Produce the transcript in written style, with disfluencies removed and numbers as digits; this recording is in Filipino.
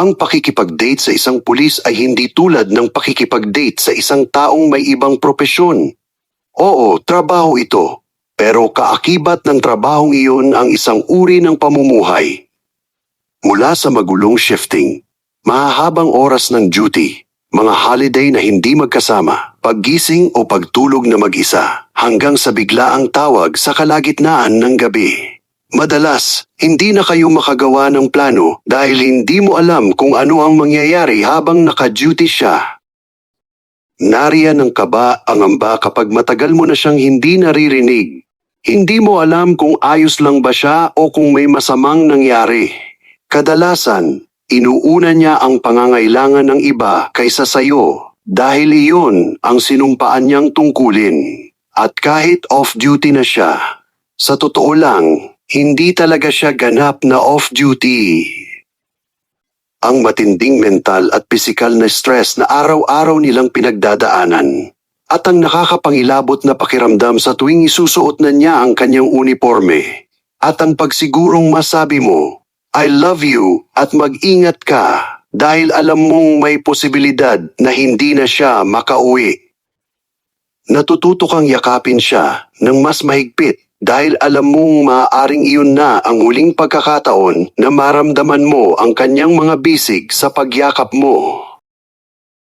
Ang pakikipag-date sa isang pulis ay hindi tulad ng pakikipag-date sa isang taong may ibang propesyon. Oo, trabaho ito. Pero kaakibat ng trabahong iyon ang isang uri ng pamumuhay. Mula sa magulong shifting, mahahabang oras ng duty, mga holiday na hindi magkasama, paggising o pagtulog na mag-isa, hanggang sa biglaang tawag sa kalagitnaan ng gabi. Madalas, hindi na kayo makagawa ng plano dahil hindi mo alam kung ano ang mangyayari habang naka-duty siya. Nariyan ang kaba, ang amba kapag matagal mo na siyang hindi naririnig. Hindi mo alam kung ayos lang ba siya o kung may masamang nangyari. Kadalasan, inuuna niya ang pangangailangan ng iba kaysa sayo dahil iyon ang sinumpaan niyang tungkulin. At kahit off-duty na siya, sa totoo lang, hindi talaga siya ganap na off-duty. Ang matinding mental at pisikal na stress na araw-araw nilang pinagdadaanan at ang nakakapangilabot na pakiramdam sa tuwing isusuot na niya ang kanyang uniforme at ang pagsigurong masabi mo, I love you at mag-ingat ka dahil alam mong may posibilidad na hindi na siya makauwi. Natututo kang yakapin siya ng mas mahigpit dahil alam mong maaaring iyon na ang huling pagkakataon na maramdaman mo ang kanyang mga bisig sa pagyakap mo.